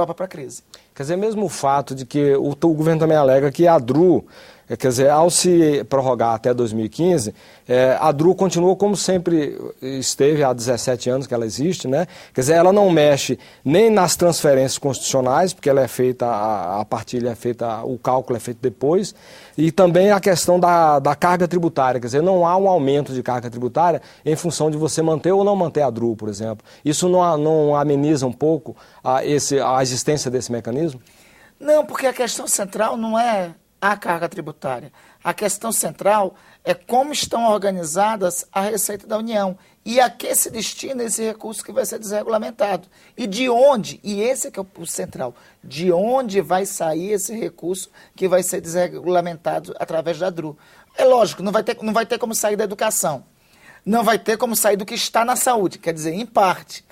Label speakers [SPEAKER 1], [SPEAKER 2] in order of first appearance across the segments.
[SPEAKER 1] Europa para a crise.
[SPEAKER 2] Quer dizer, mesmo o fato de que o governo também alega que a DRU, quer dizer, ao se prorrogar até 2015, a DRU continua como sempre esteve há 17 anos que ela existe, né? Quer dizer, ela não mexe nem nas transferências constitucionais, porque ela é feita, a partilha é feita, o cálculo é feito depois, e também a questão da carga tributária, quer dizer, não há um aumento de carga tributária em função de você manter ou não manter a DRU, por exemplo. Isso não ameniza um pouco a existência desse mecanismo?
[SPEAKER 1] Não, porque a questão central não é a carga tributária. A questão central é como estão organizadas a Receita da União e a que se destina esse recurso que vai ser desregulamentado. E de onde, e esse é que é o central, de onde vai sair esse recurso que vai ser desregulamentado através da DRU. É lógico, não vai ter como sair da educação, não vai ter como sair do que está na saúde, quer dizer, em parte.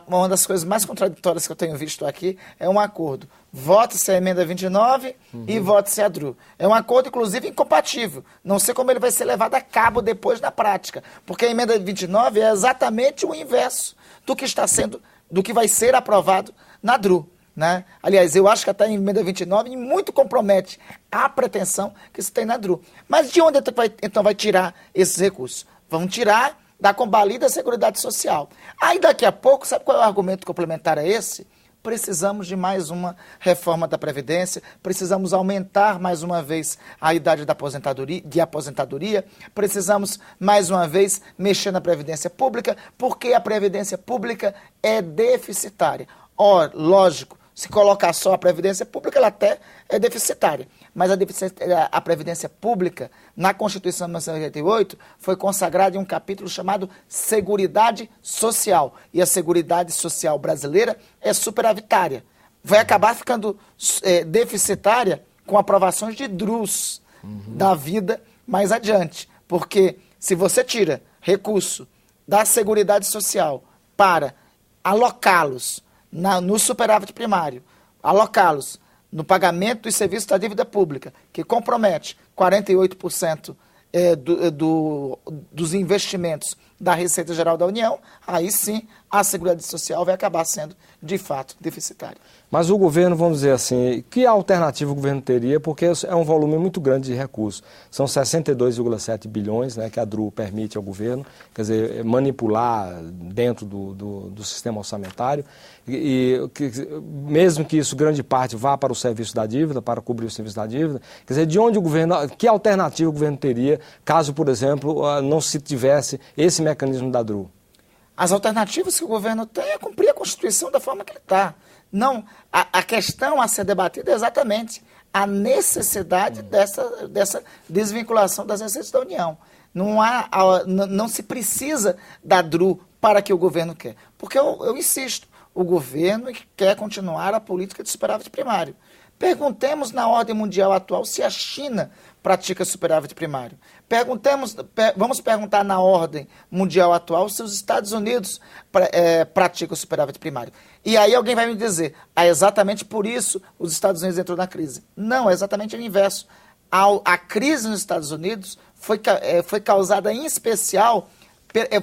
[SPEAKER 1] Uma das coisas mais contraditórias que eu tenho visto aqui é um acordo. Vota-se a emenda 29 e vota-se a DRU. É um acordo, inclusive, incompatível. Não sei como ele vai ser levado a cabo depois na prática. Porque a emenda 29 é exatamente o inverso do que vai ser aprovado na DRU. Né? Aliás, eu acho que até a emenda 29 muito compromete a pretensão que se tem na DRU. Mas de onde então vai tirar esses recursos? Vão tirar da combalida Seguridade Social. Aí daqui a pouco, sabe qual é o argumento complementar a esse? Precisamos de mais uma reforma da Previdência, precisamos aumentar mais uma vez a idade de aposentadoria, precisamos mais uma vez mexer na Previdência Pública, porque a Previdência Pública é deficitária. Ora, lógico, se colocar só a Previdência Pública, ela até é deficitária. Mas a Previdência Pública, na Constituição de 1988, foi consagrada em um capítulo chamado Seguridade Social. E a Seguridade Social brasileira é superavitária. Vai acabar ficando deficitária com aprovações de DRUs da vida mais adiante. Porque se você tira recurso da Seguridade Social para alocá-los no superávit primário, alocá-los no pagamento dos serviços da dívida pública, que compromete 48% dos investimentos da Receita Geral da União, aí sim a Seguridade Social vai acabar sendo, de fato, deficitária.
[SPEAKER 2] Mas o governo, vamos dizer assim, que alternativa o governo teria? Porque é um volume muito grande de recursos. São 62,7 bilhões, né, que a DRU permite ao governo, quer dizer, manipular dentro do sistema orçamentário. Mesmo que isso, grande parte, vá para o serviço da dívida, para cobrir o serviço da dívida, quer dizer, de onde o governo, que alternativa o governo teria caso, por exemplo, não se tivesse esse mecanismo da DRU?
[SPEAKER 1] As alternativas que o governo tem é cumprir a Constituição da forma que ele está. Não, a questão a ser debatida é exatamente a necessidade dessa desvinculação das receitas da União. Não se precisa da DRU para que o governo quer. Porque eu insisto, o governo quer continuar a política de superávit primário. Perguntemos na ordem mundial atual se a China pratica superávit primário. Vamos perguntar na ordem mundial atual se os Estados Unidos praticam superávit primário. E aí alguém vai me dizer, exatamente por isso os Estados Unidos entrou na crise. Não, é exatamente o inverso. A crise nos Estados Unidos foi causada em especial,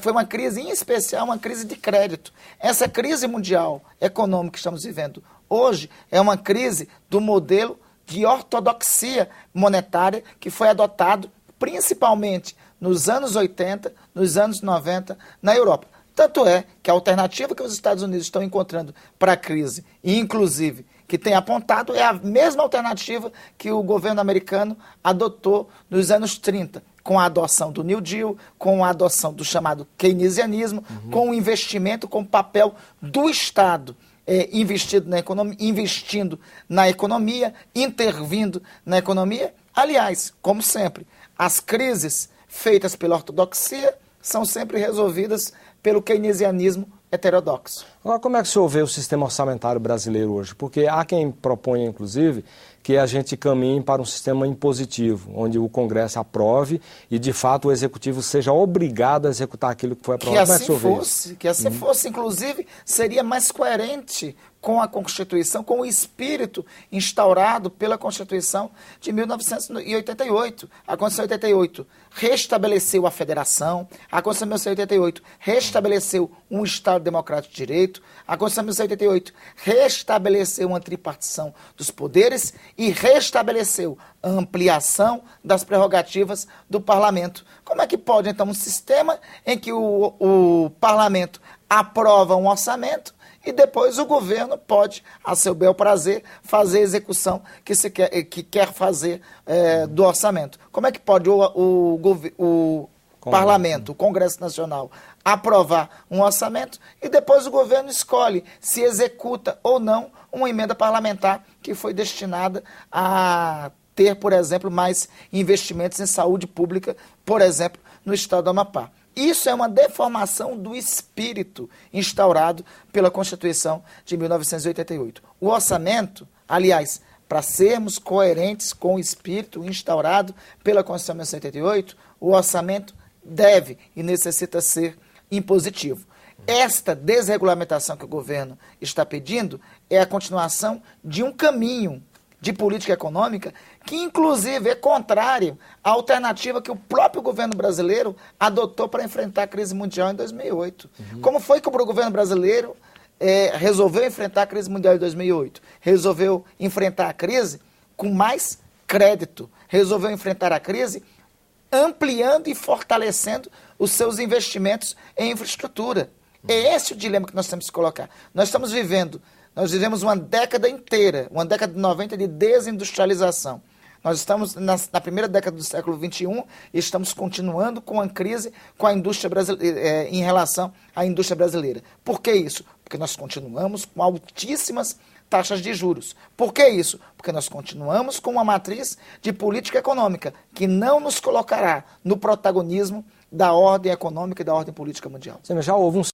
[SPEAKER 1] foi uma crise em especial, uma crise de crédito. Essa crise mundial econômica que estamos vivendo hoje é uma crise do modelo de ortodoxia monetária que foi adotado principalmente nos anos 80, nos anos 90 na Europa. Tanto é que a alternativa que os Estados Unidos estão encontrando para a crise, e inclusive que tem apontado, é a mesma alternativa que o governo americano adotou nos anos 30, com a adoção do New Deal, com a adoção do chamado keynesianismo, com o investimento, com o papel do Estado investindo na economia, intervindo na economia. Aliás, como sempre, as crises feitas pela ortodoxia são sempre resolvidas pelo keynesianismo heterodoxo.
[SPEAKER 2] Agora, como é que o senhor vê o sistema orçamentário brasileiro hoje? Porque há quem proponha, inclusive, que a gente caminhe para um sistema impositivo, onde o Congresso aprove e, de fato, o Executivo seja obrigado a executar aquilo que foi aprovado.
[SPEAKER 1] Que assim fosse, inclusive, seria mais coerente com a Constituição, com o espírito instaurado pela Constituição de 1988. A Constituição de 88 restabeleceu a federação, a Constituição de 1988 restabeleceu um Estado democrático de direito, 1988. A Constituição de 1988 restabeleceu uma tripartição dos poderes e restabeleceu a ampliação das prerrogativas do parlamento. Como é que pode, então, um sistema em que o parlamento aprova um orçamento e depois o governo pode, a seu bel prazer, fazer a execução que quer fazer do orçamento? Como é que pode o parlamento, o Congresso Nacional, aprovar um orçamento e depois o governo escolhe se executa ou não uma emenda parlamentar que foi destinada a ter, por exemplo, mais investimentos em saúde pública, por exemplo, no estado do Amapá? Isso é uma deformação do espírito instaurado pela Constituição de 1988. O orçamento, aliás, para sermos coerentes com o espírito instaurado pela Constituição de 1988, o orçamento deve e necessita ser impositivo. Esta desregulamentação que o governo está pedindo é a continuação de um caminho de política econômica que, inclusive, é contrário à alternativa que o próprio governo brasileiro adotou para enfrentar a crise mundial em 2008. Como foi que o governo brasileiro resolveu enfrentar a crise mundial em 2008? Resolveu enfrentar a crise com mais crédito, resolveu enfrentar a crise ampliando e fortalecendo os seus investimentos em infraestrutura. É esse o dilema que nós temos que colocar. Nós vivemos uma década inteira, uma década de 90 de desindustrialização. Nós estamos na primeira década do século XXI e estamos continuando com a crise com a indústria brasileira, em relação à indústria brasileira. Por que isso? Porque nós continuamos com altíssimas taxas de juros. Por que isso? Porque nós continuamos com uma matriz de política econômica que não nos colocará no protagonismo da ordem econômica e da ordem política mundial.
[SPEAKER 2] Já houve um